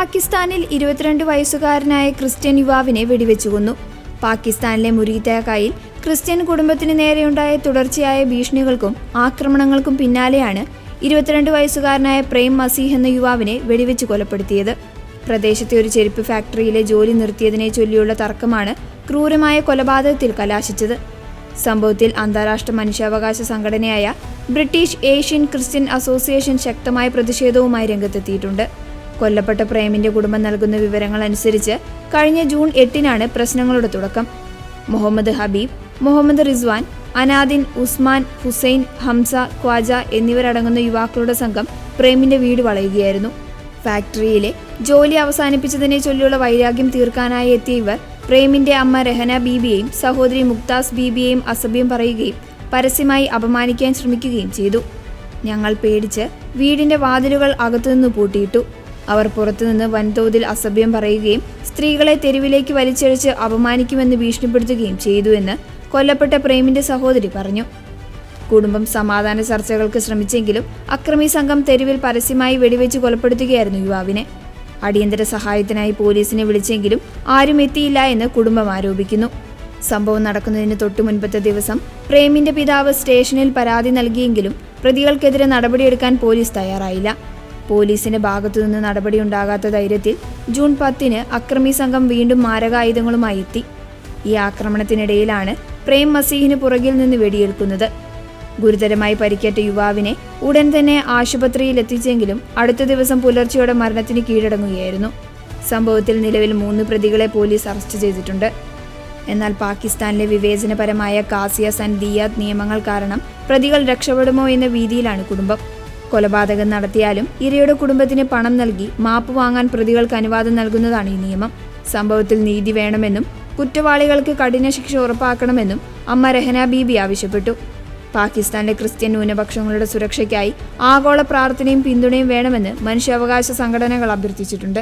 പാകിസ്ഥാനിൽ 22 വയസ്സുകാരനായ ക്രിസ്ത്യൻ യുവാവിനെ വെടിവെച്ചു കൊന്നു. പാകിസ്ഥാനിലെ മുരീതാഖയിൽ ക്രിസ്ത്യൻ കുടുംബത്തിന് നേരെയുണ്ടായ തുടർച്ചയായ ഭീഷണികൾക്കും ആക്രമണങ്ങൾക്കും പിന്നാലെയാണ് 22 വയസ്സുകാരനായ പ്രേം മസീഹ് എന്ന യുവാവിനെ വെടിവെച്ച് കൊലപ്പെടുത്തിയത്. പ്രദേശത്തെ ഒരു ചെരുപ്പ് ഫാക്ടറിയിലെ ജോലി നിർത്തിയതിനെ ചൊല്ലിയുള്ള തർക്കമാണ് ക്രൂരമായ കൊലപാതകത്തിൽ കലാശിച്ചത്. സംഭവത്തിൽ അന്താരാഷ്ട്ര മനുഷ്യാവകാശ സംഘടനയായ ബ്രിട്ടീഷ് ഏഷ്യൻ ക്രിസ്ത്യൻ അസോസിയേഷൻ ശക്തമായ പ്രതിഷേധവുമായി രംഗത്തെത്തിയിട്ടുണ്ട്. കൊല്ലപ്പെട്ട പ്രേമിന്റെ കുടുംബം നൽകുന്ന വിവരങ്ങൾ അനുസരിച്ച് കഴിഞ്ഞ ജൂൺ 8-നാണ് പ്രശ്നങ്ങളുടെ തുടക്കം. മുഹമ്മദ് ഹബീബ്, മുഹമ്മദ് റിസ്വാൻ, അനാദിൻ, ഉസ്മാൻ, ഹുസൈൻ, ഹംസ, ഖ്വാജ എന്നിവരടങ്ങുന്ന യുവാക്കളുടെ സംഘം പ്രേമിന്റെ വീട് വളയുകയായിരുന്നു. ഫാക്ടറിയിലെ ജോലി അവസാനിപ്പിച്ചതിനെ ചൊല്ലിയുള്ള വൈരാഗ്യം തീർക്കാനായി എത്തിയ ഇവർ പ്രേമിന്റെ അമ്മ രഹന ബീബിയെയും സഹോദരി മുക്താസ് ബീബിയെയും അസഭ്യം പറയുകയും പരസ്യമായി അപമാനിക്കാൻ ശ്രമിക്കുകയും ചെയ്തു. ഞങ്ങൾ പേടിച്ച് വീടിന്റെ വാതിലുകൾ അകത്തുനിന്ന് പൂട്ടിയിട്ടു. അവർ പുറത്തുനിന്ന് വൻതോതിൽ അസഭ്യം പറയുകയും സ്ത്രീകളെ തെരുവിലേക്ക് വലിച്ചഴിച്ച് അപമാനിക്കുമെന്ന് ഭീഷണിപ്പെടുത്തുകയും ചെയ്തുവെന്ന് കൊല്ലപ്പെട്ട പ്രേമിന്റെ സഹോദരി പറഞ്ഞു. കുടുംബം സമാധാന ചർച്ചകൾക്ക് ശ്രമിച്ചെങ്കിലും അക്രമി സംഘം തെരുവിൽ പരസ്യമായി വെടിവെച്ച് കൊലപ്പെടുത്തുകയായിരുന്നു യുവാവിനെ. അടിയന്തര സഹായത്തിനായി പോലീസിനെ വിളിച്ചെങ്കിലും ആരും എത്തിയില്ല എന്ന് കുടുംബം ആരോപിക്കുന്നു. സംഭവം നടക്കുന്നതിന് തൊട്ടു മുൻപത്തെ ദിവസം പ്രേമിന്റെ പിതാവ് സ്റ്റേഷനിൽ പരാതി നൽകിയെങ്കിലും പ്രതികൾക്കെതിരെ നടപടിയെടുക്കാൻ പോലീസ് തയ്യാറായില്ല. പോലീസിന്റെ ഭാഗത്തുനിന്ന് നടപടിയുണ്ടാകാത്ത ധൈര്യത്തിൽ ജൂൺ 10-ന് അക്രമി സംഘം വീണ്ടും മാരകായുധങ്ങളുമായി എത്തി. ഈ ആക്രമണത്തിനിടയിലാണ് പ്രേം മസീഹിന് പുറകിൽ നിന്ന് വെടിയേൽക്കുന്നത്. ഗുരുതരമായി പരിക്കേറ്റ യുവാവിനെ ഉടൻ തന്നെ ആശുപത്രിയിൽ എത്തിച്ചെങ്കിലും അടുത്ത ദിവസം പുലർച്ചെയോടെ മരണത്തിന് കീഴടങ്ങുകയായിരുന്നു. സംഭവത്തിൽ നിലവിൽ 3 പ്രതികളെ പോലീസ് അറസ്റ്റ് ചെയ്തിട്ടുണ്ട്. എന്നാൽ പാകിസ്ഥാനിലെ വിവേചനപരമായ കാസിയസ് ആൻഡ് ദിയാദ് നിയമങ്ങൾ കാരണം പ്രതികൾ രക്ഷപ്പെടുമോ എന്ന ഭീതിയിലാണ് കുടുംബം. കൊലപാതകം നടത്തിയാലും ഇരയുടെ കുടുംബത്തിന് പണം നൽകി മാപ്പ് വാങ്ങാൻ പ്രതികൾക്ക് അനുവാദം നൽകുന്നതാണ് ഈ നിയമം. സംഭവത്തിൽ നീതി വേണമെന്നും കുറ്റവാളികൾക്ക് കഠിന ശിക്ഷ ഉറപ്പാക്കണമെന്നും അമ്മ രഹന ബീബി ആവശ്യപ്പെട്ടു. പാകിസ്ഥാനിലെ ക്രിസ്ത്യൻ ന്യൂനപക്ഷങ്ങളുടെ സുരക്ഷയ്ക്കായി ആഗോള പ്രാർത്ഥനയും പിന്തുണയും വേണമെന്ന് മനുഷ്യാവകാശ സംഘടനകൾ അഭ്യർത്ഥിച്ചിട്ടുണ്ട്.